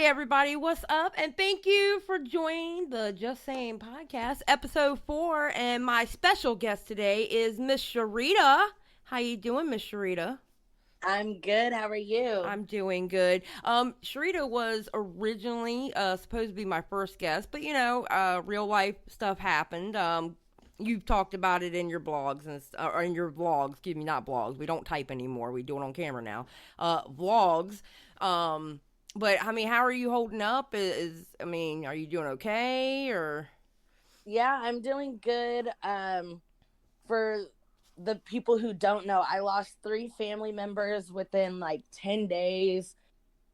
everybody, what's up? And thank you for joining the Just Saying podcast, episode 4. And my special guest today is Miss Cherita. How you doing, Miss Cherita? I'm good. How are you? I'm doing good. Cherita was originally supposed to be my first guest, but real life stuff happened. You've talked about it in your blogs or in your vlogs. Excuse me, not blogs. We don't type anymore. We do it on camera now. Vlogs. But I mean, how are you holding up? Are you doing okay or? Yeah, I'm doing good. For the people who don't know, I lost 3 family members within like 10 days.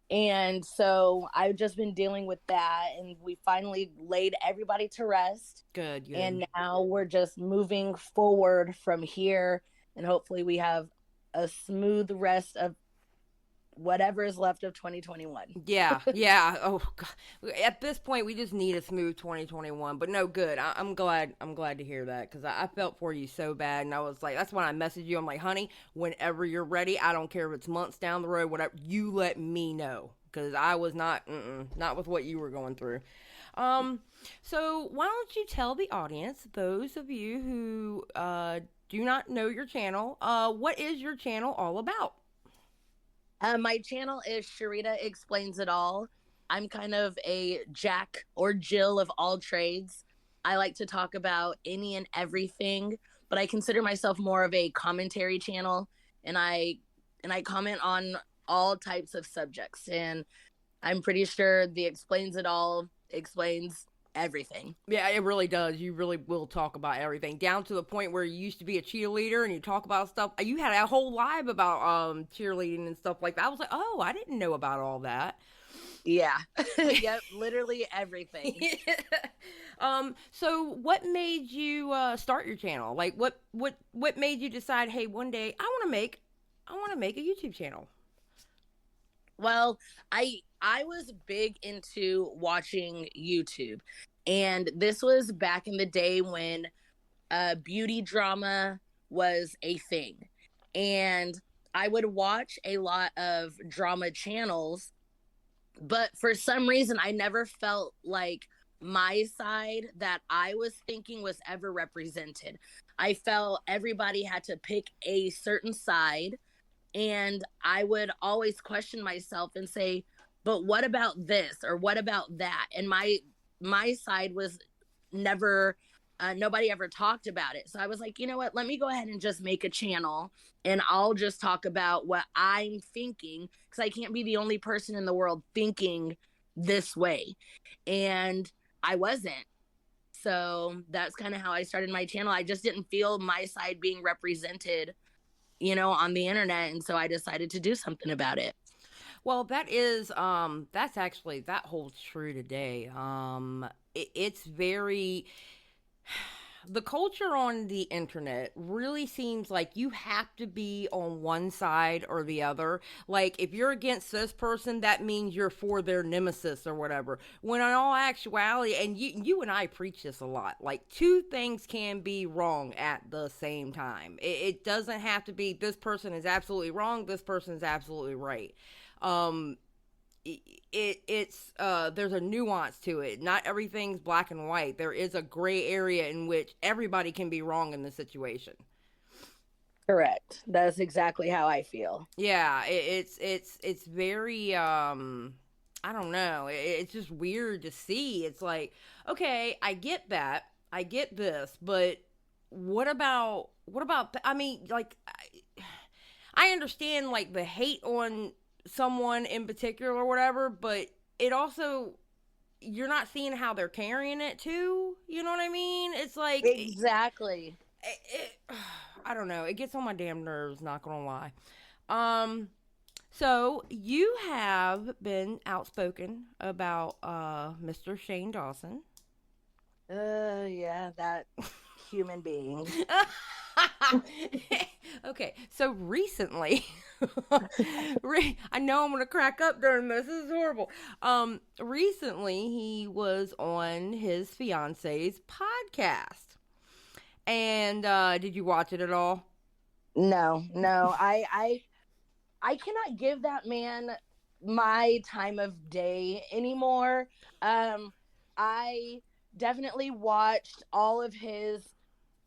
And so I've just been dealing with that. And we finally laid everybody to rest. Good, good. And now we're just moving forward from here. And hopefully we have a smooth rest of whatever is left of 2021. Yeah, yeah. Oh, God. At this point, we just need a smooth 2021. But no, good. I'm glad. I'm glad to hear that because I felt for you so bad, and I was like, that's when I messaged you. I'm like, honey, whenever you're ready, I don't care if it's months down the road, whatever. You let me know because I was not with what you were going through. Um, so why don't you tell the audience, those of you who do not know your channel, what is your channel all about? My channel is Cherita Explains It All. I'm kind of a Jack or Jill of all trades. I like to talk about any and everything, but I consider myself more of a commentary channel, and I comment on all types of subjects. And I'm pretty sure the Explains It All explains everything. Yeah, it really does. You really will talk about everything, down to the point where you used to be a cheerleader and you talk about stuff. You had a whole live about cheerleading and stuff like that. I was like, oh, I didn't know about all that. Yeah. Yep, literally everything. So what made you start your channel? Like, what made you decide? Hey, one day I want to make a YouTube channel. Well, I was big into watching YouTube. And this was back in the day when beauty drama was a thing. And I would watch a lot of drama channels, but for some reason I never felt like my side that I was thinking was ever represented. I felt everybody had to pick a certain side, and I would always question myself and say, but what about this or what about that? And my side was never nobody ever talked about it. So I was like, you know what, let me go ahead and just make a channel, and I'll just talk about what I'm thinking, because I can't be the only person in the world thinking this way. And I wasn't. So that's kind of how I started my channel. I just didn't feel my side being represented, on the internet. And so I decided to do something about it. Well, that's actually, that holds true today. It's very, the culture on the internet really seems like you have to be on one side or the other. Like, if you're against this person, that means you're for their nemesis or whatever. When in all actuality, and you and I preach this a lot, like, two things can be wrong at the same time. It doesn't have to be this person is absolutely wrong, this person is absolutely right. um it's there's a nuance to it. Not everything's black and white. There is a gray area in which everybody can be wrong in this situation. Correct. That's exactly how I feel. Yeah, it's very I don't know. It's just weird to see. It's like, okay, I get that. I get this, but what about I mean, like, I understand like the hate on someone in particular or whatever, but it also, you're not seeing how they're carrying it too. You know what I mean? It's like Exactly. I don't know. It gets on my damn nerves. Not gonna lie. Um, so you have been outspoken about Mr. Shane Dawson. Yeah, that human being. Okay, so recently, I know I'm gonna crack up during this. This is horrible. Recently he was on his fiance's podcast, and did you watch it at all? No, no. I cannot give that man my time of day anymore. I definitely watched all of his,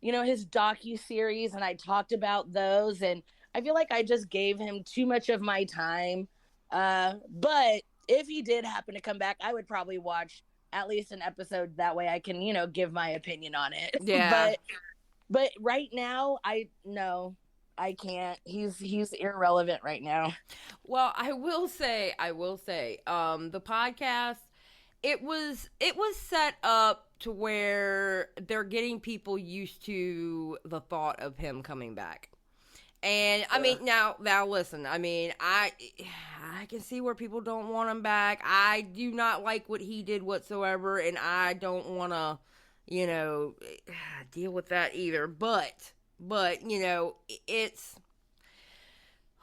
his docu-series, and I talked about those, and I feel like I just gave him too much of my time. But if he did happen to come back, I would probably watch at least an episode, that way I can, give my opinion on it. Yeah. But right now, I can't. He's irrelevant right now. Well, I will say, the podcast, it was set up to where they're getting people used to the thought of him coming back. And I mean, now listen, I mean, I can see where people don't want him back. I do not like what he did whatsoever, and I don't want to, you know, deal with that either. But it's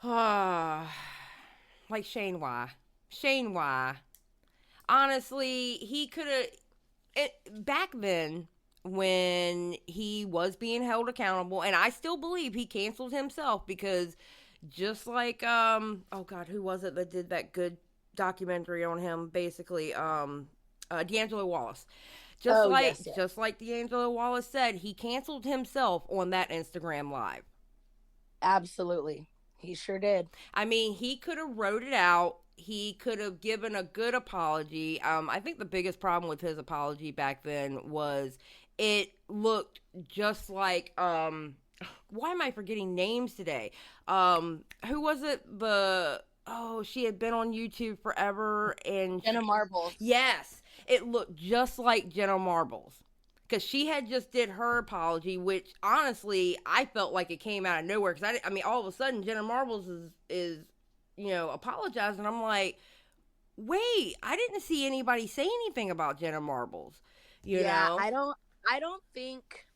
like Shane Y. Shane Y. Honestly, he could have back then when he was being held accountable, and I still believe he canceled himself because just like oh god, who was it that did that good documentary on him? Basically, D'Angelo Wallace. Just like D'Angelo Wallace said, he canceled himself on that Instagram live. Absolutely. He sure did. I mean, he could have wrote it out. He could have given a good apology. I think the biggest problem with his apology back then was it looked just like why am I forgetting names today? Who was it? She had been on YouTube forever, and Jenna Marbles. Yes, it looked just like Jenna Marbles. Because she had just did her apology, which honestly I felt like it came out of nowhere. Because I mean, all of a sudden Jenna Marbles is apologizing. I'm like, wait, I didn't see anybody say anything about Jenna Marbles. You know? I don't think.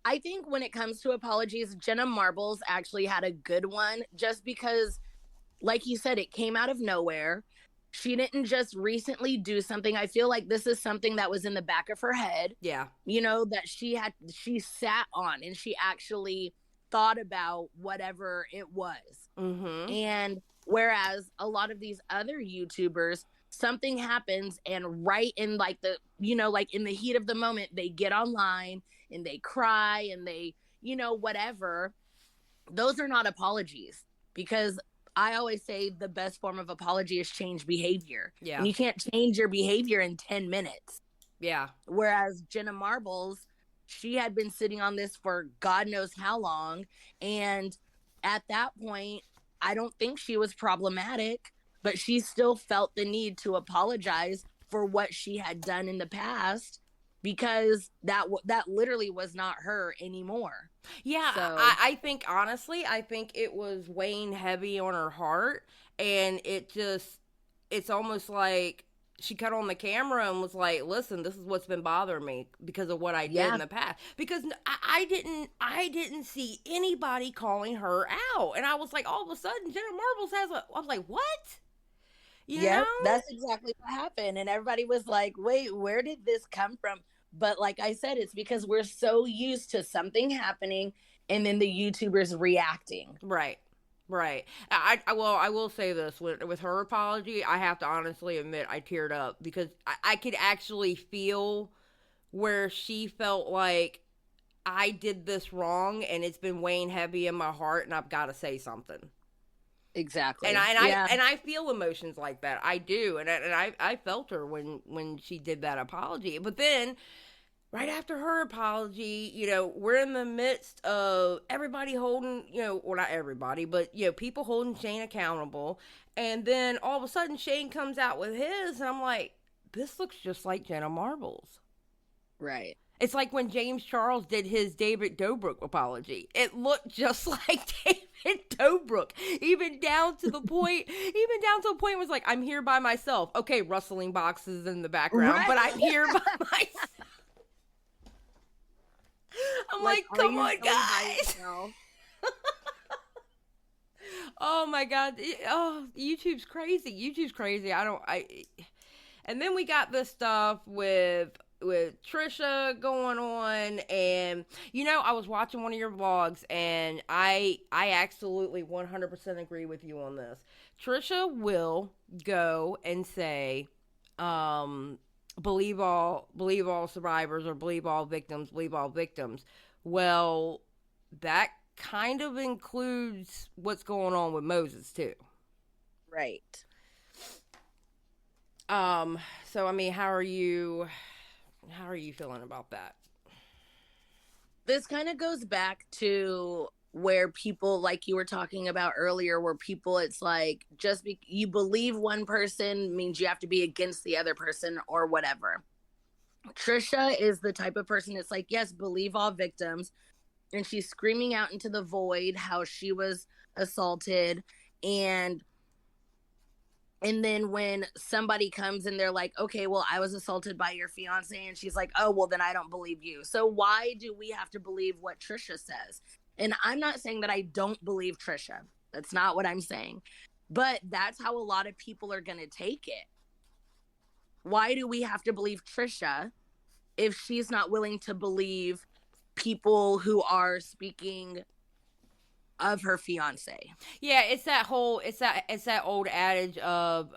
I think when it comes to apologies, Jenna Marbles actually had a good one, just because, like you said, it came out of nowhere. She didn't just recently do something. I feel like this is something that was in the back of her head. Yeah. That she sat on, and she actually thought about whatever it was. Mm-hmm. And whereas a lot of these other YouTubers, something happens, and right in like like in the heat of the moment, they get online and they cry and they, whatever. Those are not apologies, because I always say the best form of apology is change behavior. Yeah. And you can't change your behavior in 10 minutes. Yeah. Whereas Jenna Marbles, she had been sitting on this for God knows how long. And at that point, I don't think she was problematic, but she still felt the need to apologize for what she had done in the past, because that literally was not her anymore. Yeah, So, I think honestly, I think it was weighing heavy on her heart, and it's almost like she cut on the camera and was like, "Listen, this is what's been bothering me because of what I did in the past." Because I didn't see anybody calling her out, and I was like, all of a sudden, Jenna Marbles I was like, what? You know? That's exactly what happened, and everybody was like, "Wait, where did this come from?" But like I said, it's because we're so used to something happening and then the YouTubers reacting. Right. I will say this with her apology, I have to honestly admit I teared up because I could actually feel where she felt like I did this wrong and it's been weighing heavy in my heart and I've got to say something. Exactly. And I feel emotions like that. I do. And I felt her when she did that apology. But then right after her apology, we're in the midst of everybody holding, well, not everybody, but, people holding Shane accountable. And then all of a sudden Shane comes out with his, and I'm like, this looks just like Jenna Marbles. Right. It's like when James Charles did his David Dobrik apology. It looked just like David Dobrik, even down to the point where it's like, I'm here by myself. Okay, rustling boxes in the background, right. But I'm here by myself. I'm like come on, guys. Oh my God. Oh, YouTube's crazy. And then we got this stuff with Trisha going on, and I was watching one of your vlogs, and I absolutely 100% agree with you on this. Trisha will go and say, believe all survivors, or believe all victims, believe all victims. Well, that kind of includes what's going on with Moses too. Right. So I mean, how are you feeling about that? This kind of goes back to where people, like you were talking about earlier, where people, it's like, you believe one person means you have to be against the other person or whatever. Trisha is the type of person, it's like, yes, believe all victims. And she's screaming out into the void how she was assaulted. And then when somebody comes and they're like, okay, well, I was assaulted by your fiance. And she's like, oh, well, then I don't believe you. So why do we have to believe what Trisha says? And I'm not saying that I don't believe Trisha. That's not what I'm saying. But that's how a lot of people are going to take it. Why do we have to believe Trisha if she's not willing to believe people who are speaking of her fiance? Yeah, it's that old adage of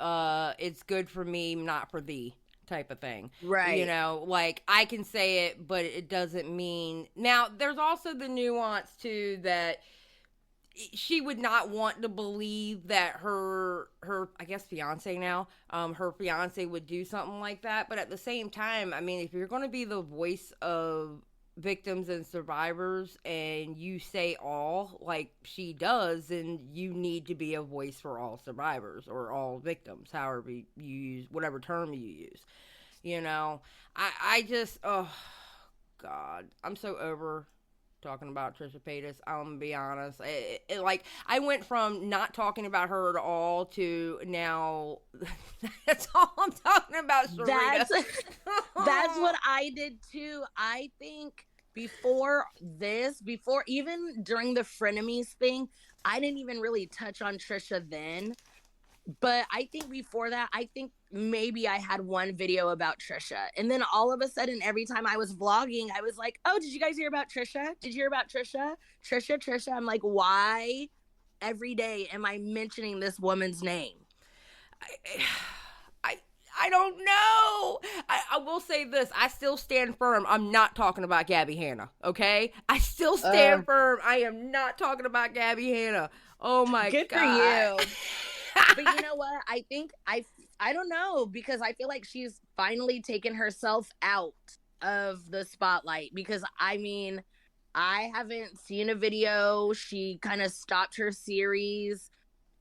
it's good for me, not for thee type of thing. Right. Like, I can say it, but it doesn't mean. Now, there's also the nuance too that she would not want to believe that her I guess fiance now, her fiance would do something like that. But at the same time, I mean, if you're going to be the voice of victims and survivors, and you say all like she does, then you need to be a voice for all survivors or all victims, however you use, whatever term you use. I just, oh God, I'm so over talking about Trisha Paytas. I'm gonna be honest. Like, I went from not talking about her at all to now that's all I'm talking about, Cherita. That's what I did too. I think before even during the frenemies thing, I didn't even really touch on Trisha then. But I think before that, I think maybe I had one video about Trisha. And then all of a sudden, every time I was vlogging, I was like, oh, did you guys hear about Trisha? Did you hear about Trisha? Trisha. I'm like, why every day am I mentioning this woman's name? I don't know. I will say this. I still stand firm. I'm not talking about Gabby Hanna, okay? I still stand firm. I am not talking about Gabby Hanna. Oh, my God. Good for you. But you know what? I think I don't know, because I feel like she's finally taken herself out of the spotlight, because I mean, I haven't seen a video. She kind of stopped her series,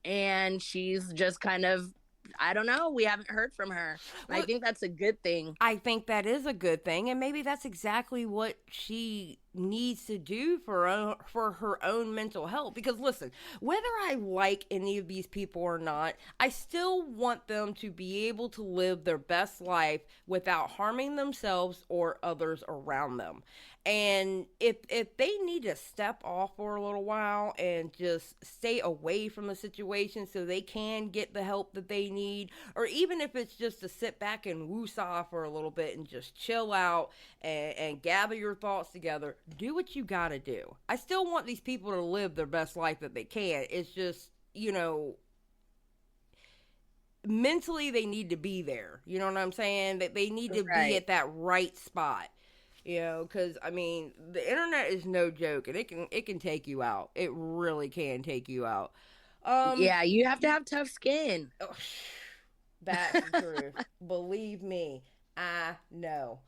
and she's just kind of, I don't know. We haven't heard from her. Well, I think that's a good thing. I think that is a good thing, and maybe that's exactly what she needs to do for her own mental health. Because listen, whether I like any of these people or not, I still want them to be able to live their best life without harming themselves or others around them. And if they need to step off for a little while and just stay away from the situation so they can get the help that they need, or even if it's just to sit back and woosah for a little bit and just chill out and gather your thoughts together, do what you gotta do. I still want these people to live their best life that they can. It's just, mentally they need to be there. You know what I'm saying? That they need to be at that right spot. Because I mean, the internet is no joke, and it can take you out. It really can take you out. Yeah, you have to have tough skin. Oh, that's the truth. Believe me, I know.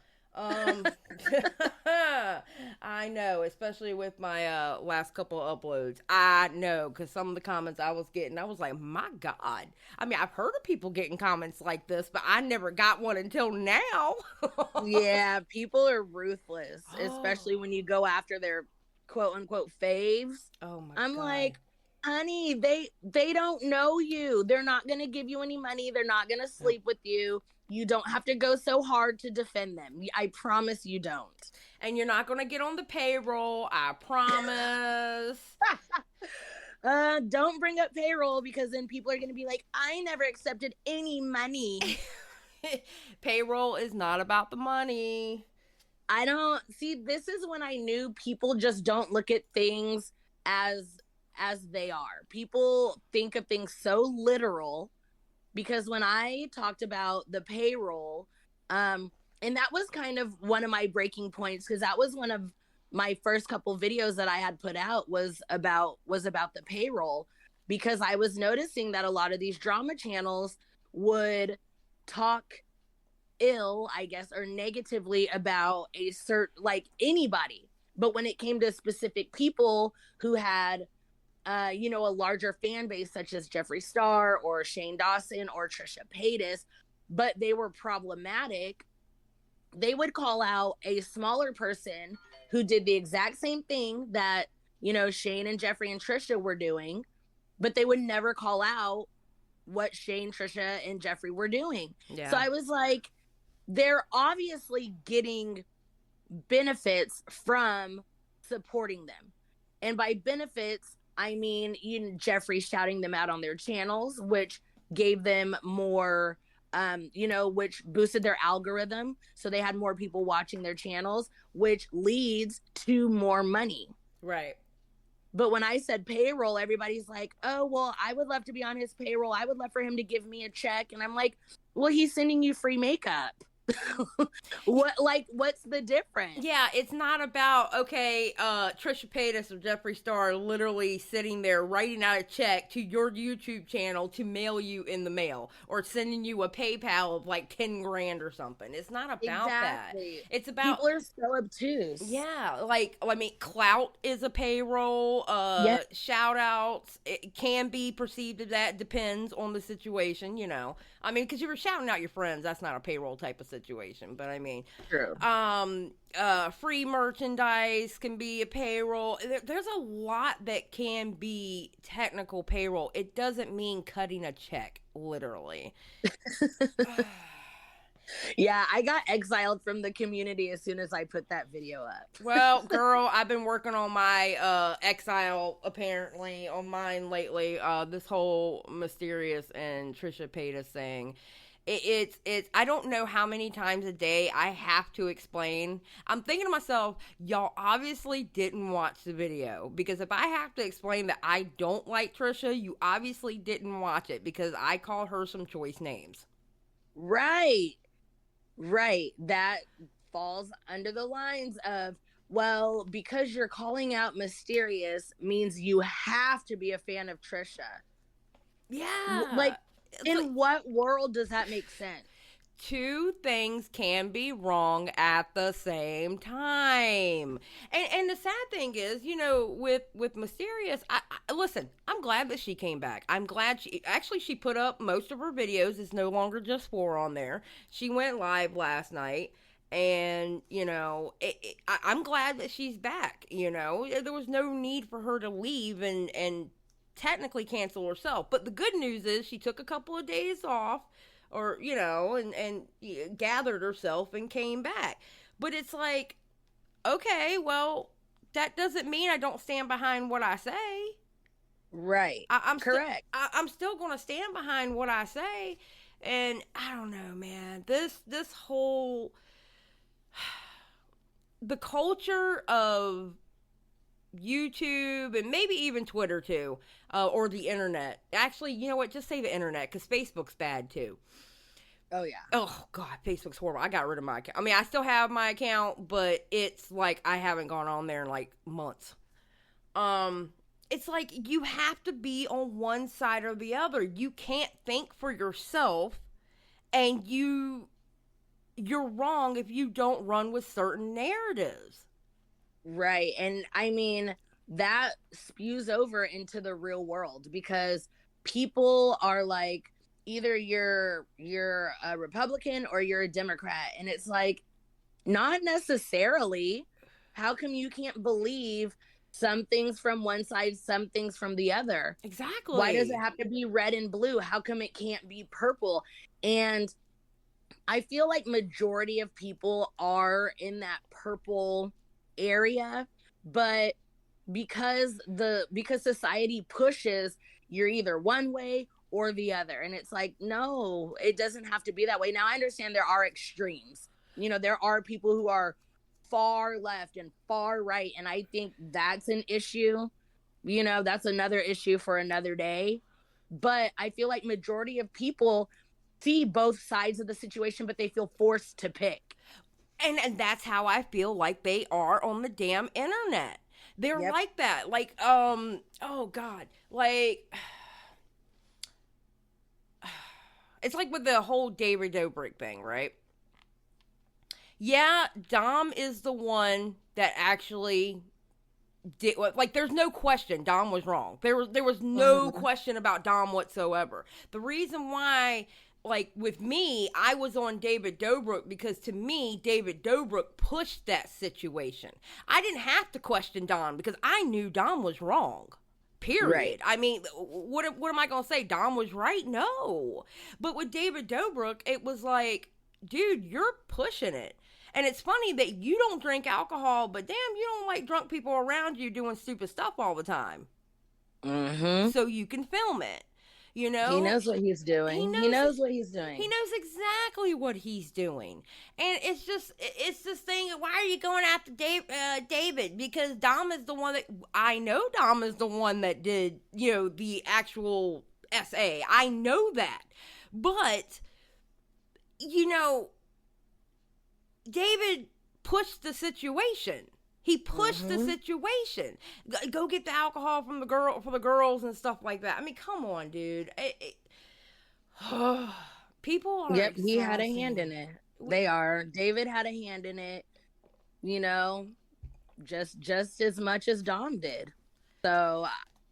I know, especially with my last couple of uploads. I know, because some of the comments I was getting, I was like, my God. I mean, I've heard of people getting comments like this, but I never got one until now. Yeah, people are ruthless, especially when you go after their quote unquote faves. Oh my I'm God. like, honey, they don't know you. They're not going to give you any money. They're not going to sleep with you. You don't have to go so hard to defend them. I promise you don't. And you're not going to get on the payroll. I promise. Don't bring up payroll, because then people are going to be like, I never accepted any money. Payroll is not about the money. I don't see, this is when I knew people just don't look at things as they are. People think of things so literal, because when I talked about the payroll, and that was kind of one of my breaking points, because that was one of my first couple videos that I had put out was about the payroll, because I was noticing that a lot of these drama channels would talk ill, I guess, or negatively about a certain, like, anybody. But when it came to specific people who had, a larger fan base, such as Jeffree Star or Shane Dawson or Trisha Paytas, but they were problematic, they would call out a smaller person who did the exact same thing that, Shane and Jeffree and Trisha were doing, but they would never call out what Shane, Trisha, and Jeffree were doing. Yeah. So I was like, they're obviously getting benefits from supporting them. And by benefits, I mean, Jeffree shouting them out on their channels, which gave them more, which boosted their algorithm. So they had more people watching their channels, which leads to more money. Right. But when I said payroll, everybody's like, oh, well, I would love to be on his payroll. I would love for him to give me a check. And I'm like, well, he's sending you free makeup. What's the difference? Yeah, it's not about, okay, Trisha Paytas or Jeffree Star literally sitting there writing out a check to your YouTube channel to mail you in the mail, or sending you a PayPal of like 10 grand or something. It's not about that. It's about, people are so obtuse. Yeah, like, I mean, clout is a payroll. Yep. Shout outs, it can be perceived as that, depends on the situation, I mean, because you were shouting out your friends, that's not a payroll type of situation. But I mean, true. Free merchandise can be a payroll. There's a lot that can be technical payroll. It doesn't mean cutting a check, literally. Yeah, I got exiled from the community as soon as I put that video up. Well, girl, I've been working on my exile, apparently, on mine lately. This whole Mysterious and Trisha Paytas thing. It's I don't know how many times a day I have to explain. I'm thinking to myself, y'all obviously didn't watch the video, because if I have to explain that I don't like Trisha, you obviously didn't watch it, because I called her some choice names. Right. That falls under the lines of, well, because you're calling out Mysterious means you have to be a fan of Trisha. Yeah. Like, in what world does that make sense? Two things can be wrong at the same time. And the sad thing is, with Mysterious, I listen, I'm glad that she came back. I'm glad she put up most of her videos. It's no longer just 4 on there. She went live last night, and, I'm glad that she's back, There was no need for her to leave and technically cancel herself. But the good news is she took a couple of days off, or, and gathered herself and came back. But it's like, okay, well, that doesn't mean I don't stand behind what I say. Right. I'm correct. I'm still going to stand behind what I say. And I don't know, man. This whole, the culture of YouTube, and maybe even Twitter too, or the internet. Actually, you know what? Just say the internet, because Facebook's bad too. Oh, yeah. Oh, God, Facebook's horrible. I got rid of my account. I mean, I still have my account, but it's like I haven't gone on there in like months. It's like you have to be on one side or the other. You can't think for yourself, and you're wrong if you don't run with certain narratives. Right. And I mean, that spews over into the real world, because people are like, either you're a Republican or you're a Democrat. And it's like, not necessarily. How come you can't believe some things from one side, some things from the other? Exactly. Why does it have to be red and blue? How come it can't be purple? And I feel like majority of people are in that purple area, but because society pushes, you're either one way or the other. And it's like, no, it doesn't have to be that way. Now, I understand there are extremes. You know, there are people who are far left and far right. And I think that's an issue. You know, that's another issue for another day. But I feel like majority of people see both sides of the situation, but they feel forced to pick. And that's how I feel like they are on the damn internet. They're Yep. like that. Like, oh God. Like, it's like with the whole David Dobrik thing, right? Yeah, Dom is the one that actually did, like, there's no question Dom was wrong. There was no question about Dom whatsoever. The reason why, like, with me, I was on David Dobrik because, to me, David Dobrik pushed that situation. I didn't have to question Dom because I knew Dom was wrong. Period. Right. I mean, what am I going to say? Dom was right? No. But with David Dobrik, it was like, dude, you're pushing it. And it's funny that you don't drink alcohol, but damn, you don't like drunk people around you doing stupid stuff all the time. Mm-hmm. So you can film it. You know? He knows what he's doing. He knows what he's doing. He knows exactly what he's doing. And it's this thing, why are you going after David? Because Dom is the one that, I know Dom is the one that did, you know, the actual SA. I know that. But, you know, David pushed the situation. He pushed the situation. Go get the alcohol from the girls and stuff like that. I mean, come on, dude. People are. Yep, he had a hand in it. They are. David had a hand in it. You know, just as much as Dom did. So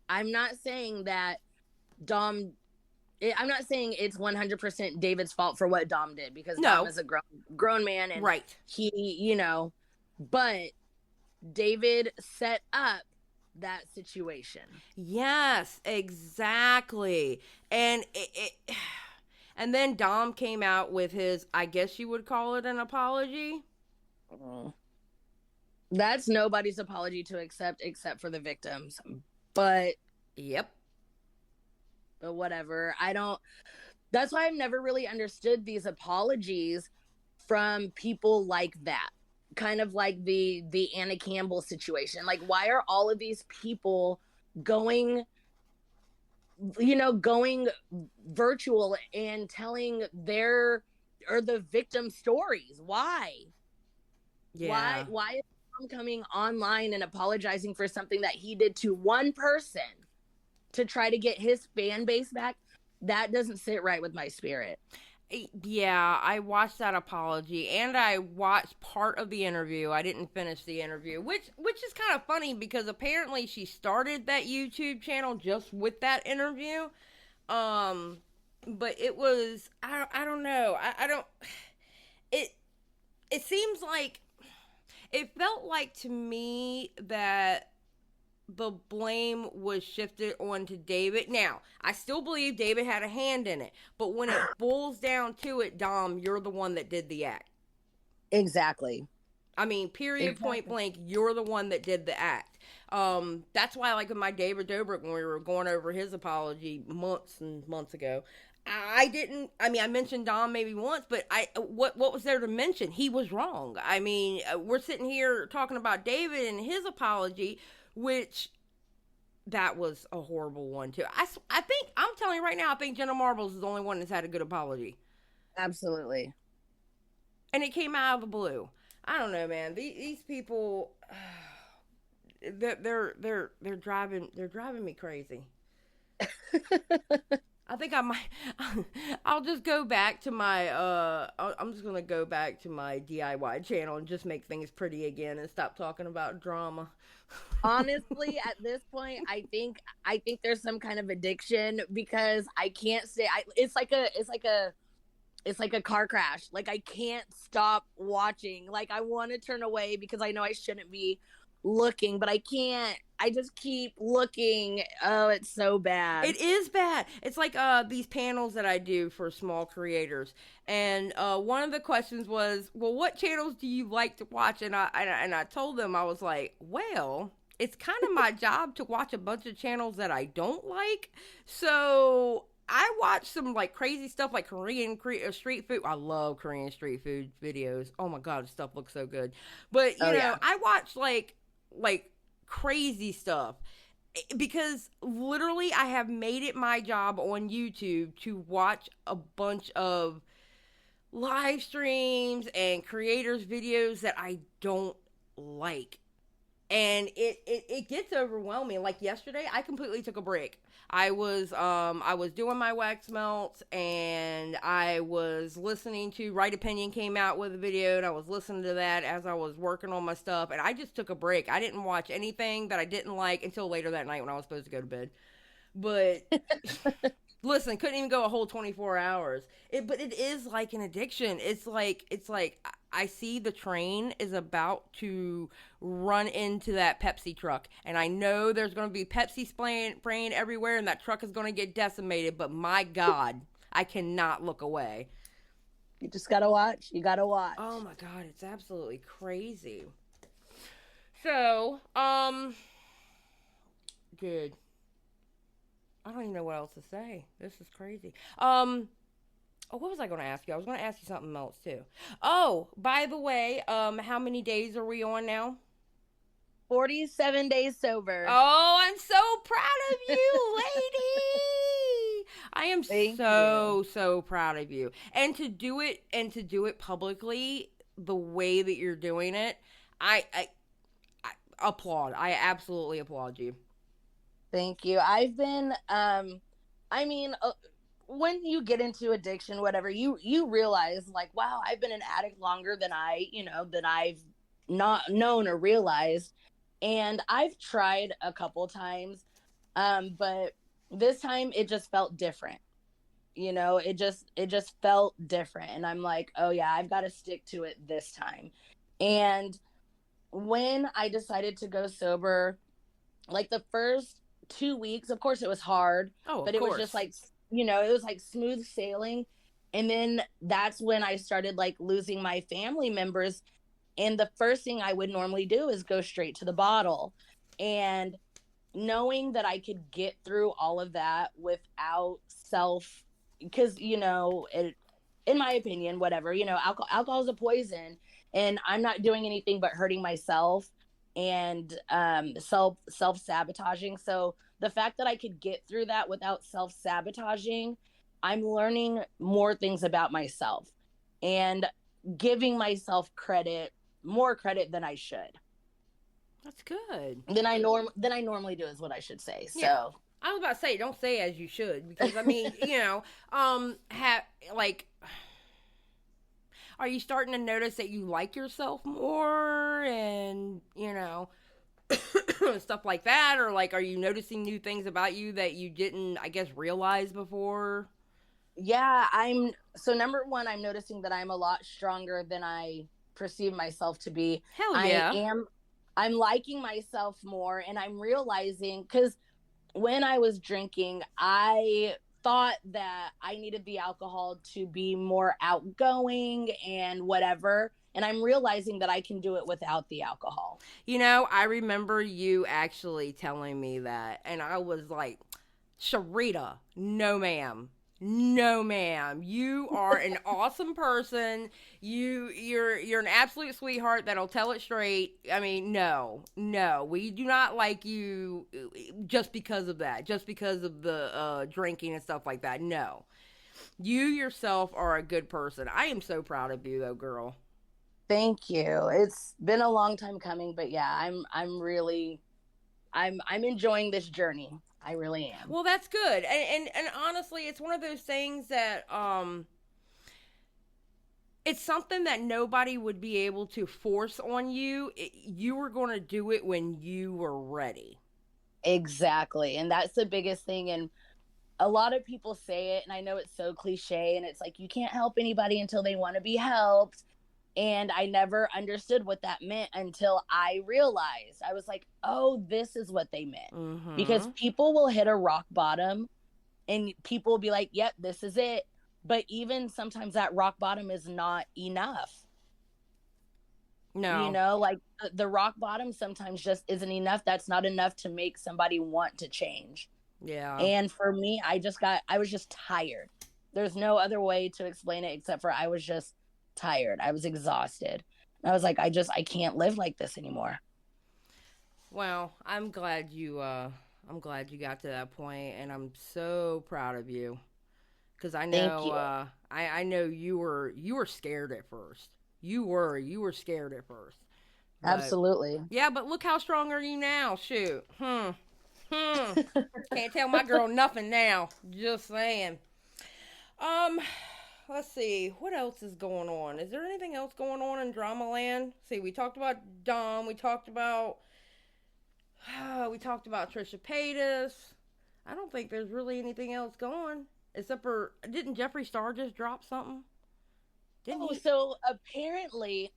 I'm not saying that Dom. I'm not saying it's 100% David's fault for what Dom did, because Dom is a grown man, and right. He, you know, but David set up that situation. Yes, exactly. And and then Dom came out with his, I guess you would call it an apology. That's nobody's apology to accept except for the victims. But yep. But whatever. That's why I've never really understood these apologies from people like that. Kind of like the Anna Campbell situation. Like, why are all of these people going virtual and telling the victim stories? Why? Yeah. Why is Tom coming online and apologizing for something that he did to one person to try to get his fan base back? That doesn't sit right with my spirit. Yeah, I watched that apology, and I watched part of the interview. I didn't finish the interview, which is kind of funny because apparently she started that YouTube channel just with that interview. But it was, I don't know. I don't, it seems like, it felt like to me that the blame was shifted onto David. Now, I still believe David had a hand in it, but when it boils down to it, Dom, you're the one that did the act. Exactly. I mean, period, point blank, you're the one that did the act. That's why, like, with my David Dobrik, when we were going over his apology months and months ago, I mentioned Dom maybe once, but what was there to mention? He was wrong. I mean, we're sitting here talking about David and his apology, which that was a horrible one too. I think, I'm telling you right now, I think Jenna Marbles is the only one that's had a good apology. Absolutely. And it came out of the blue. I don't know, man. These people, they're driving me crazy. I think I'll just go back to my, I'm just going to go back to my DIY channel and just make things pretty again and stop talking about drama. Honestly, at this point, I think there's some kind of addiction, because I can't say, it's like a car crash. Like, I can't stop watching. Like, I want to turn away because I know I shouldn't be looking, but I can't. I just keep looking. Oh, it's so bad. It is bad. It's like these panels that I do for small creators, and one of the questions was, well, what channels do you like to watch? And I told them, I was like, well, it's kind of my job to watch a bunch of channels that I don't like, so I watch some like crazy stuff like Korean street food. I love Korean street food videos. Oh my god, the stuff looks so good. But Oh yeah. I watch like crazy stuff because literally I have made it my job on YouTube to watch a bunch of live streams and creators videos that I don't like. And it gets overwhelming. Like yesterday I completely took a break. I was doing my wax melts and I was listening to Right Opinion came out with a video and I was listening to that as I was working on my stuff, and I just took a break. I didn't watch anything that I didn't like until later that night when I was supposed to go to bed. But listen, couldn't even go a whole 24 hours. But it is like an addiction. It's like I see the train is about to run into that Pepsi truck, and I know there's going to be Pepsi spraying everywhere, and that truck is going to get decimated. But my God, I cannot look away. You just gotta watch. You gotta watch. Oh my God, it's absolutely crazy. So, dude, I don't even know what else to say. This is crazy. Oh, what was I going to ask you? I was going to ask you something else too. Oh, by the way, how many days are we on now? 47 days sober. Oh, I'm so proud of you, lady. I am so proud of you. And to do it publicly the way that you're doing it, I applaud. I absolutely applaud you. Thank you. I've been I mean, when you get into addiction, whatever, you realize like, wow, I've been an addict longer than I've not known or realized. And I've tried a couple times, but this time it just felt different. It just felt different, and I'm like, oh yeah, I've got to stick to it this time. And when I decided to go sober, like the first 2 weeks, of course it was hard, but it was just like, it was like smooth sailing. And then that's when I started like losing my family members. And the first thing I would normally do is go straight to the bottle. And knowing that I could get through all of that without because, in my opinion, whatever, alcohol is a poison, and I'm not doing anything but hurting myself and self-sabotaging. So the fact that I could get through that without self-sabotaging, I'm learning more things about myself and giving myself more credit than I should. That's good. Than I normally do is what I should say. So yeah. I was about to say, don't say as you should, because I mean, are you starting to notice that you like yourself more and, stuff like that? Or like, are you noticing new things about you that you didn't, I guess, realize before? Yeah, so number one, I'm noticing that I'm a lot stronger than I perceive myself to be. Hell yeah. I'm liking myself more, and I'm realizing, because when I was drinking, I thought that I needed the alcohol to be more outgoing and whatever. And I'm realizing that I can do it without the alcohol. I remember you actually telling me that, and I was like, Cherita, no ma'am. No, ma'am. You are an awesome person. You're an absolute sweetheart that'll tell it straight. I mean, no, we do not like you just because of that, just because of the drinking and stuff like that. No, you yourself are a good person. I am so proud of you, though, girl. Thank you. It's been a long time coming, but yeah, I'm enjoying this journey. I really am. Well, that's good. And honestly, it's one of those things that it's something that nobody would be able to force on you. You were going to do it when you were ready. Exactly. And that's the biggest thing. And a lot of people say it, and I know it's so cliche, and it's like, you can't help anybody until they want to be helped. And I never understood what that meant until I realized. I was like, oh, this is what they meant. Mm-hmm. Because people will hit a rock bottom and people will be like, yep, this is it. But even sometimes that rock bottom is not enough. No. Like the rock bottom sometimes just isn't enough. That's not enough to make somebody want to change. Yeah. And for me, I was just tired. There's no other way to explain it except for I was just tired. I was exhausted. I was like, I can't live like this anymore. Well, I'm glad you got to that point, and I'm so proud of you. Because I Thank know, you. I know you were scared at first. You were scared at first. But Absolutely. yeah, but look how strong are you now? Shoot. Hmm. Can't tell my girl nothing now. Just saying. Um, let's see. What else is going on? Is there anything else going on in Drama Land? See, we talked about Dom. We talked about Trisha Paytas. I don't think there's really anything else going. Except for, didn't Jeffree Star just drop something? Didn't Oh, he? so apparently,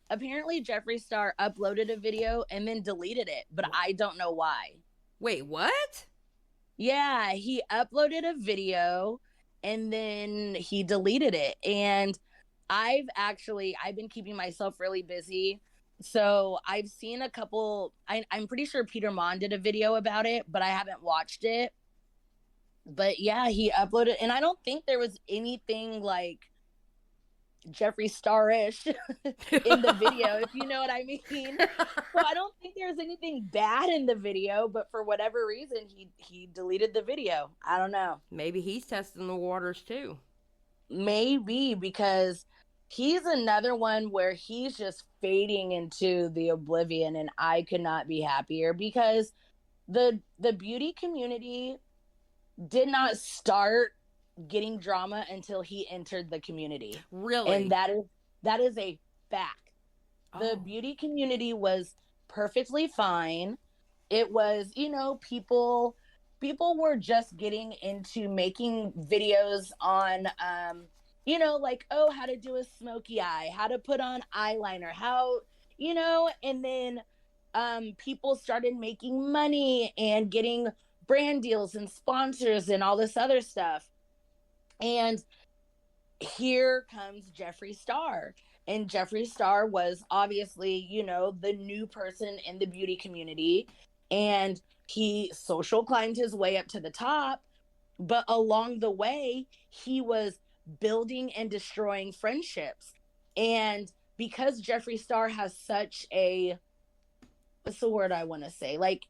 apparently Jeffree Star uploaded a video and then deleted it, but I don't know why. Wait, what? Yeah, he uploaded a video and then he deleted it. And I've been keeping myself really busy. So I've seen a couple. I'm pretty sure Peter Mon did a video about it, but I haven't watched it. But yeah, he uploaded, and I don't think there was anything like Jeffree Starish in the video, if you know what I mean. So I don't think there's anything bad in the video, but for whatever reason, he deleted the video. I don't know. Maybe he's testing the waters too. Maybe because he's another one where he's just fading into the oblivion, and I could not be happier because the beauty community did not start getting drama until he entered the community. And Really? that is a fact. The Oh, beauty community was perfectly fine. It was, people were just getting into making videos on like, oh, how to do a smoky eye, how to put on eyeliner, and then people started making money and getting brand deals and sponsors and all this other stuff. And here comes Jeffree Star. And Jeffree Star was obviously, the new person in the beauty community. And he social climbed his way up to the top. But along the way, he was building and destroying friendships. And because Jeffree Star has such a, what's the word I want to say? Like,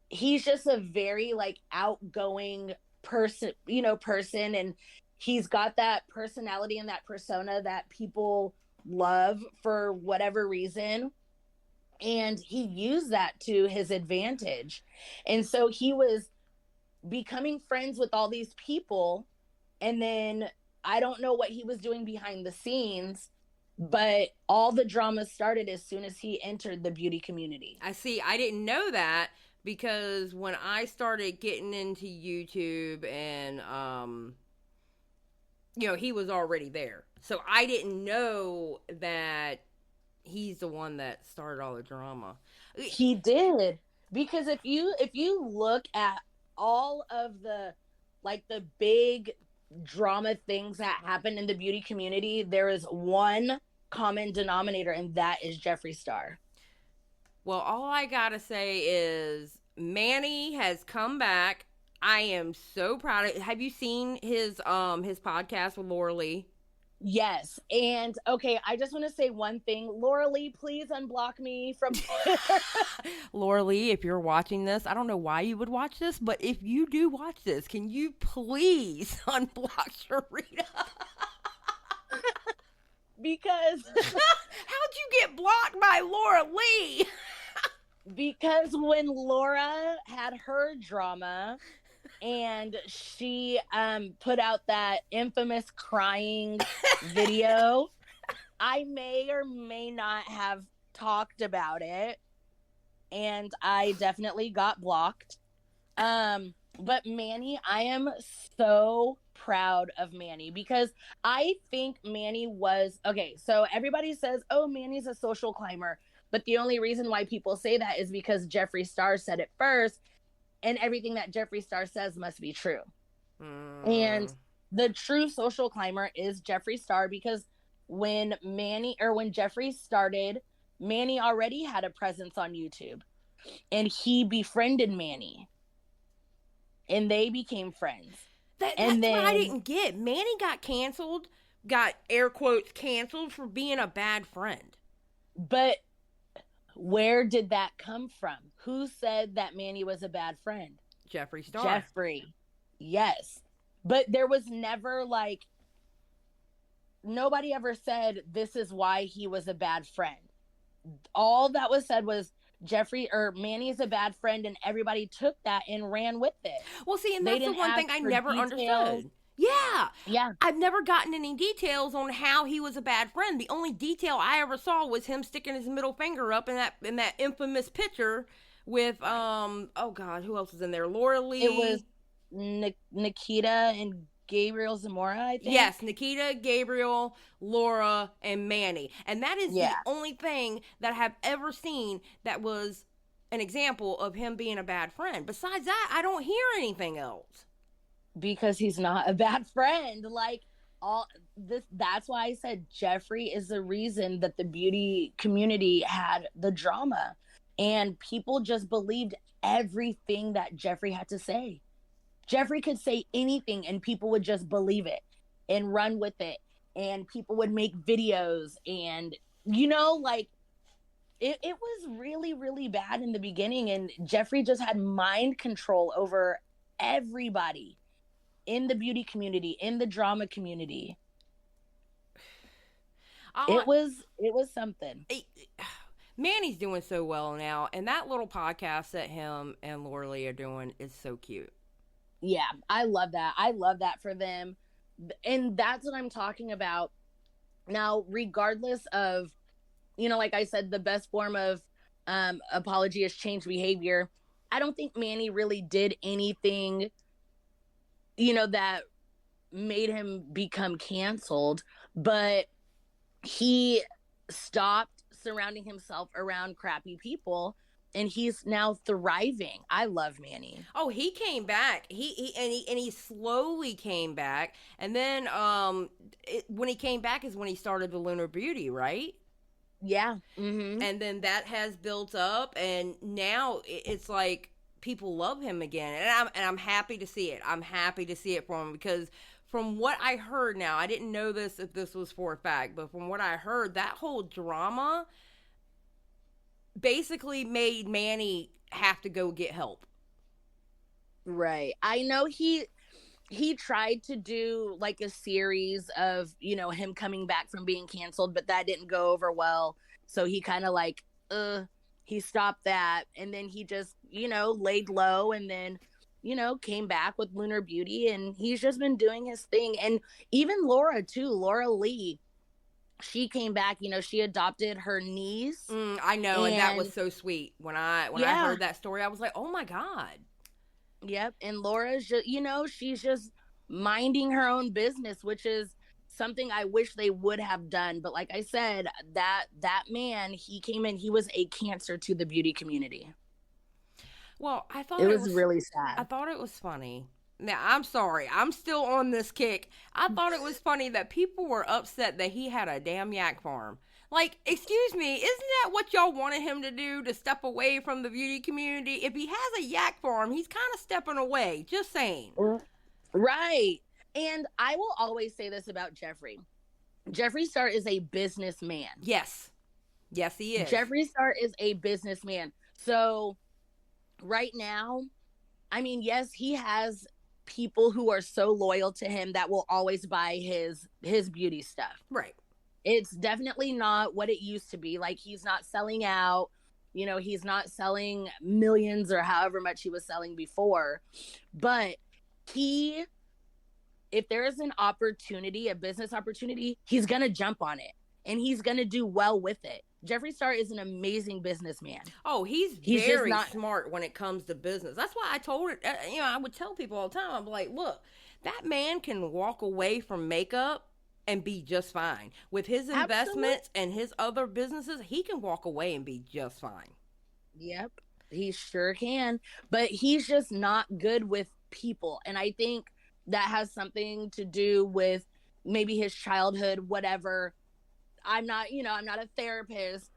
he's just a very like outgoing person, and he's got that personality and that persona that people love for whatever reason, and he used that to his advantage. And so he was becoming friends with all these people, and then I don't know what he was doing behind the scenes, but all the drama started as soon as he entered the beauty community. I see. I didn't know that because when I started getting into YouTube and he was already there. So I didn't know that he's the one that started all the drama. He did, because if you look at all of the big drama things that happen in the beauty community, there is one common denominator, and that is Jeffree Star. Well, all I gotta say is Manny has come back. I am so proud of. Have you seen his podcast with Laura Lee? Yes. And okay, I just want to say one thing. Laura Lee, please unblock me from Twitter. Laura Lee, if you're watching this, I don't know why you would watch this, but if you do watch this, can you please unblock Cherita? because How'd you get blocked by Laura Lee? because when Laura had her drama and she put out that infamous crying video, I may or may not have talked about it, and I definitely got blocked. But Manny, I am so proud of Manny because I think Manny was okay. So everybody says, oh, Manny's a social climber. But the only reason why people say that is because Jeffree Star said it first, and everything that Jeffree Star says must be true. And the true social climber is Jeffree Star, because when Jeffree started, Manny already had a presence on YouTube, and he befriended Manny. and they became friends. That's And what I then, didn't get. Manny got canceled, got air quotes canceled for being a bad friend. but where did that come from? Who said that Manny was a bad friend? Jeffree Star. Jeffree. Yes. But there was never like, nobody ever said this is why he was a bad friend. All that was said was Jeffree or Manny is a bad friend, and everybody took that and ran with it. Well, see, and They that's the didn't one ask thing I for never details. understood. Yeah. Yeah. I've never gotten any details on how he was a bad friend. The only detail I ever saw was him sticking his middle finger up in that infamous picture with oh god, who else was in there? Laura Lee. It was Nikita and Gabriel Zamora, I think. Yes, Nikita, Gabriel, Laura, and Manny. And that is the only thing that I have ever seen that was an example of him being a bad friend. Besides that, I don't hear anything else. Because he's not a bad friend. Like, all this, that's why I said Jeffree is the reason that the beauty community had the drama. And people just believed everything that Jeffree had to say. Jeffree could say anything and people would just believe it and run with it. And people would make videos and, you know, like, it was really, really bad in the beginning. And Jeffree just had mind control over everybody in the beauty community, in the drama community. It was something. Manny's doing so well now, and that little podcast that him and Laura Lee are doing is so cute. Yeah, I love that. I love that for them. And that's what I'm talking about. Now, regardless of, you know, like I said, the best form of apology is change behavior. I don't think Manny really did anything, you know, that made him become canceled, but he stopped surrounding himself around crappy people, and he's now thriving. I love Manny. Oh, he came back. He slowly came back, and then when he came back is when he started the Lunar Beauty, right? Yeah. Mm-hmm. And then that has built up, and now it's like people love him again, and I'm happy to see it. I'm happy to see it for him, because from what I heard, now I didn't know this if this was for a fact, but from what I heard, that whole drama basically made Manny have to go get help. Right. I know he tried to do like a series of, you know, him coming back from being canceled, but that didn't go over well. So he kind of like, he stopped that. And then he just, you know, laid low, and then, you know, came back with Lunar Beauty, and he's just been doing his thing. And even Laura too, Laura Lee, she came back, you know, she adopted her niece. I know. And that was so sweet. When I heard that story, I was like, oh my God. Yep. And Laura's just, you know, she's just minding her own business, which is something I wish they would have done. But like I said, that man, he came in, he was a cancer to the beauty community. Well, I thought it was really sad. I thought it was funny. Now, I'm sorry. I'm still on this kick. I thought it was funny that people were upset that he had a damn yak farm. Like, excuse me, isn't that what y'all wanted him to do, to step away from the beauty community? If he has a yak farm, he's kind of stepping away. Just saying. Right. And I will always say this about Jeffree. Jeffree Star is a businessman. Yes. Yes, he is. Jeffree Star is a businessman. So right now, I mean, yes, he has people who are so loyal to him that will always buy his beauty stuff. Right. It's definitely not what it used to be. Like, he's not selling out, you know, he's not selling millions or however much he was selling before. But if there is an opportunity, a business opportunity, he's going to jump on it, and he's going to do well with it. Jeffree Star is an amazing businessman. Oh, he's very smart when it comes to business. That's why I told her, you know, I would tell people all the time, I'm like, look, that man can walk away from makeup and be just fine. With his investments and his other businesses, he can walk away and be just fine. Yep, he sure can. But he's just not good with people. And I think that has something to do with maybe his childhood, whatever. I'm not a therapist,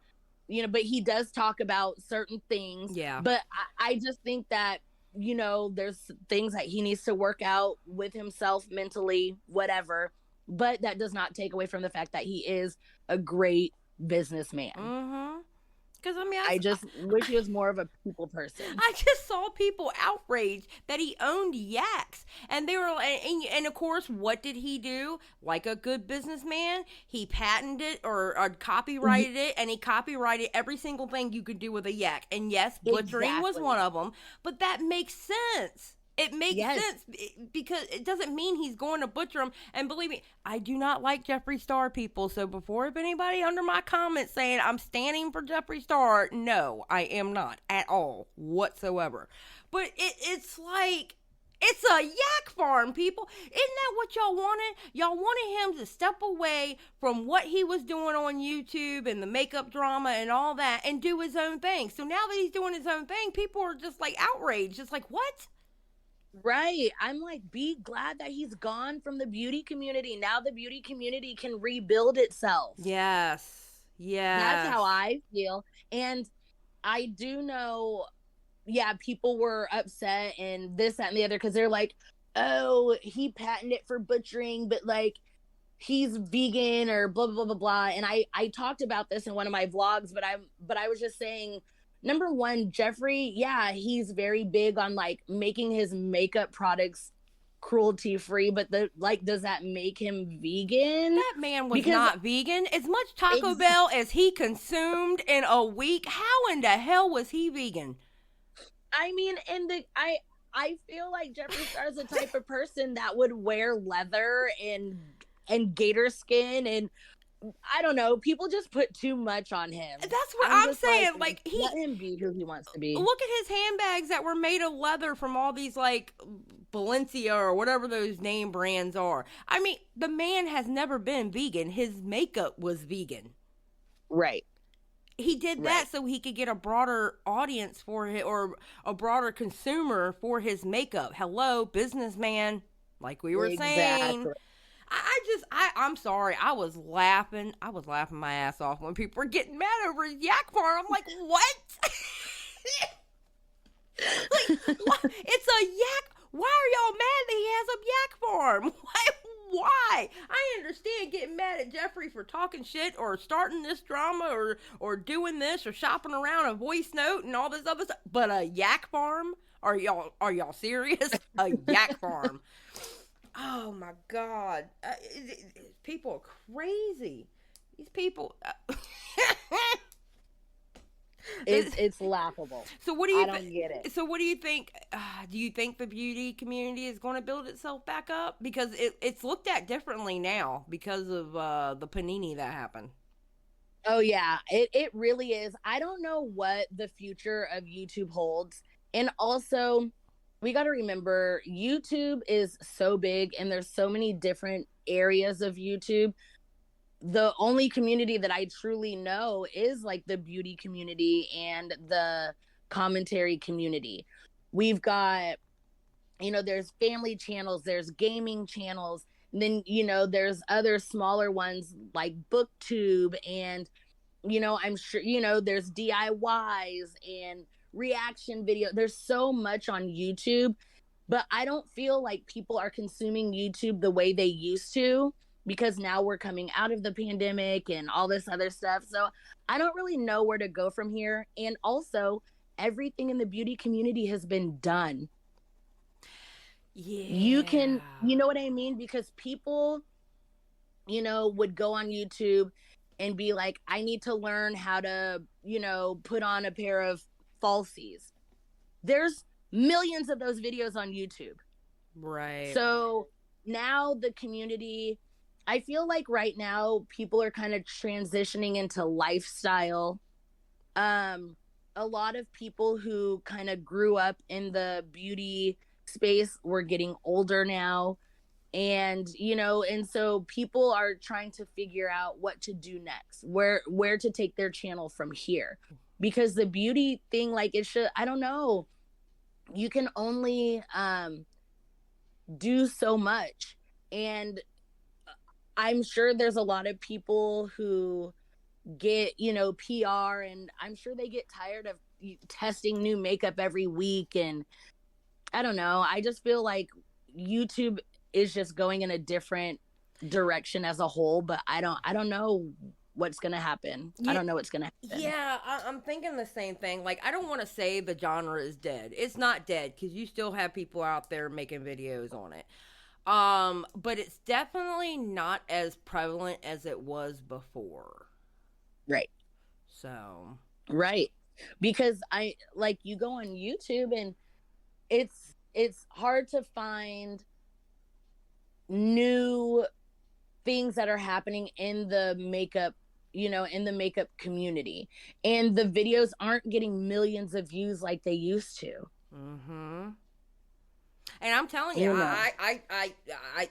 you know, but he does talk about certain things. Yeah. But I just think that there's things that he needs to work out with himself mentally, whatever. But that does not take away from the fact that he is a great businessman. Mm-hmm. Because, I mean, I just wish he was more of a people person. I just saw people outraged that he owned yaks. And they were, and of course, what did he do? Like a good businessman, he patented or copyrighted it, and he copyrighted every single thing you could do with a yak. And yes, butchering was one of them, but that makes sense. It makes sense because it doesn't mean he's going to butcher them. And believe me, I do not like Jeffree Star, people. So before if anybody under my comments saying I'm standing for Jeffree Star, no, I am not at all whatsoever. But it's like, it's a yak farm, people. Isn't that what y'all wanted? Y'all wanted him to step away from what he was doing on YouTube and the makeup drama and all that and do his own thing. So now that he's doing his own thing, people are just like outraged. Just like, what? Right. I'm like, be glad that he's gone from the beauty community. Now the beauty community can rebuild itself. Yes. Yeah. That's how I feel. And I do know, people were upset and this, that, and the other because they're like, oh, he patented it for butchering, but like he's vegan or blah, blah, blah, blah, blah. And I talked about this in one of my vlogs, but I was just saying, number one, Jeffree, he's very big on like making his makeup products cruelty free, but does that make him vegan? That man was not vegan. As much Taco Bell as he consumed in a week, how in the hell was he vegan? I mean, I feel like Jeffree Star is the type of person that would wear leather and gator skin, and I don't know. People just put too much on him. That's what I'm saying. Like let him be who he wants to be. Look at his handbags that were made of leather from all these like Balenciaga or whatever those name brands are. I mean, the man has never been vegan. His makeup was vegan. Right. He did that so he could get a broader audience for it or a broader consumer for his makeup. Hello, businessman. Like we were saying. I'm sorry. I was laughing my ass off when people were getting mad over his yak farm. I'm like, what? Like, what? It's a yak. Why are y'all mad that he has a yak farm? Why? I understand getting mad at Jeffree for talking shit or starting this drama or doing this or shopping around a voice note and all this other stuff. But a yak farm? Are y'all serious? A yak farm. Oh my God. People are crazy. These people. It's laughable. So what do you I don't get it. So what do you think? Do you think the beauty community is going to build itself back up? Because it's looked at differently now because of the panini that happened. Oh yeah, it really is. I don't know what the future of YouTube holds. And also, we got to remember YouTube is so big and there's so many different areas of YouTube. The only community that I truly know is like the beauty community and the commentary community. We've got, there's family channels, there's gaming channels, and then, there's other smaller ones like BookTube and, I'm sure, there's DIYs and reaction video. There's so much on YouTube, but I don't feel like people are consuming YouTube the way they used to because now we're coming out of the pandemic and all this other stuff. So I don't really know where to go from here. And also, everything in the beauty community has been done. Yeah. You can, you know what I mean? Because people, would go on YouTube and be like, I need to learn how to, put on a pair of falsies. There's millions of those videos on YouTube. Right. So now the community, I feel like right now people are kind of transitioning into lifestyle. A lot of people who kind of grew up in the beauty space were getting older now. And, and so people are trying to figure out what to do next, where to take their channel from here. Because the beauty thing, like I don't know, you can only do so much. And I'm sure there's a lot of people who get, PR, and I'm sure they get tired of testing new makeup every week. And I don't know. I just feel like YouTube is just going in a different direction as a whole, but I don't know what's gonna happen. I don't know what's gonna happen. Yeah, I'm thinking the same thing. Like, I don't want to say the genre is dead. It's not dead because you still have people out there making videos on it. But it's definitely not as prevalent as it was before. Right. So. Right. Because I like you go on YouTube and it's hard to find new things that are happening in the makeup, in the makeup community. And the videos aren't getting millions of views like they used to. Mm-hmm. And I'm telling you, I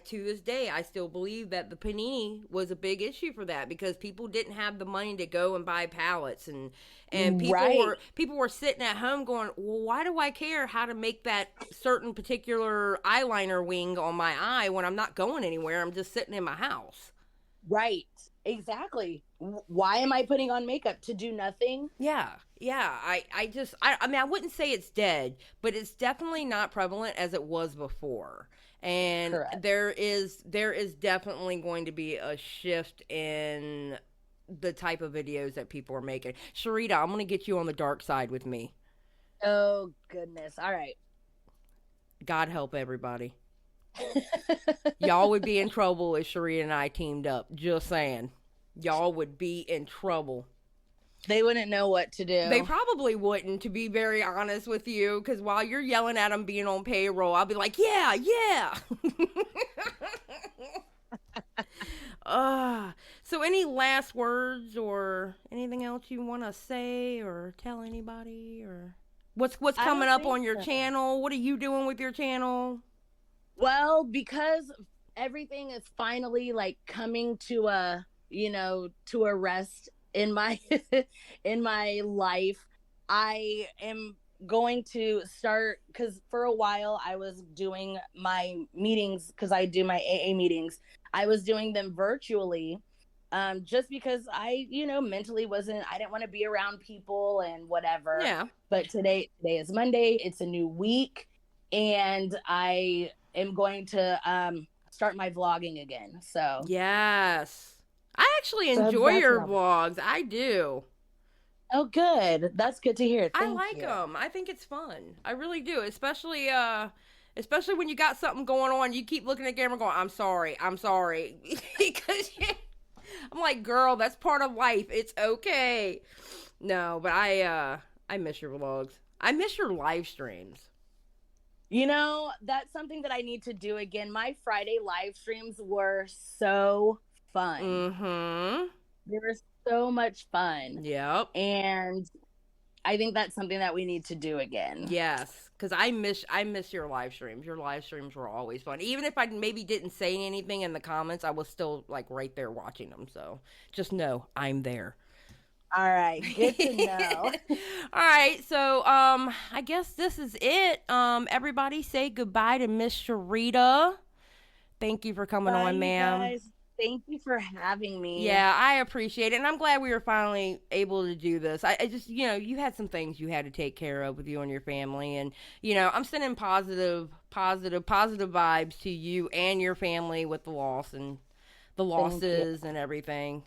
to this day, I still believe that the panini was a big issue for that because people didn't have the money to go and buy palettes, and people were sitting at home going, well, why do I care how to make that certain particular eyeliner wing on my eye when I'm not going anywhere? I'm just sitting in my house. Right. Exactly. Why am I putting on makeup? To do nothing? Yeah. I mean, I wouldn't say it's dead, but it's definitely not prevalent as it was before. And Correct. there is definitely going to be a shift in the type of videos that people are making. Cherita, I'm going to get you on the dark side with me. Oh, goodness. All right. God help everybody. Y'all would be in trouble if Cherita and I teamed up. Just saying. Y'all would be in trouble. They wouldn't know what to do. They probably wouldn't, to be very honest with you, because while you're yelling at them being on payroll, I'll be like, yeah. So any last words or anything else you want to say or tell anybody? Or what's coming up on your channel? What are you doing with your channel? Well, because everything is finally like coming to a rest in my in my life, I am going to start, because for a while I was doing my meetings, because I do my AA meetings. I was doing them virtually, just because I mentally I didn't want to be around people and whatever. Yeah. But today is Monday. It's a new week, and I am going to start my vlogging again. So yes, I actually enjoy your vlogs. I do. Oh, good. That's good to hear. I like them. I think it's fun. I really do. Especially when you got something going on, you keep looking at the camera going, I'm sorry. Because I'm like, girl, that's part of life. It's okay. No, but I miss your vlogs. I miss your live streams. That's something that I need to do again. My Friday live streams were so fun. Mm-hmm. They were so much fun. Yep. And I think that's something that we need to do again. Yes, because I miss your live streams. Your live streams were always fun. Even if I maybe didn't say anything in the comments, I was still like right there watching them. So just know I'm there. All right, good to know. All right, so I guess this is it. Everybody say goodbye to Miss Cherita. Thank you for coming on, ma'am. Guys. Thank you for having me. Yeah, I appreciate it. And I'm glad we were finally able to do this. I just, you had some things you had to take care of with you and your family. And, I'm sending positive vibes to you and your family with the loss and the losses and everything.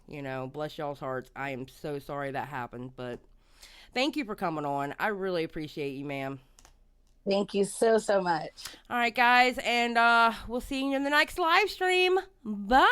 Bless y'all's hearts. I am so sorry that happened. But thank you for coming on. I really appreciate you, ma'am. Thank you so, so much. All right, guys. And we'll see you in the next live stream. Bye.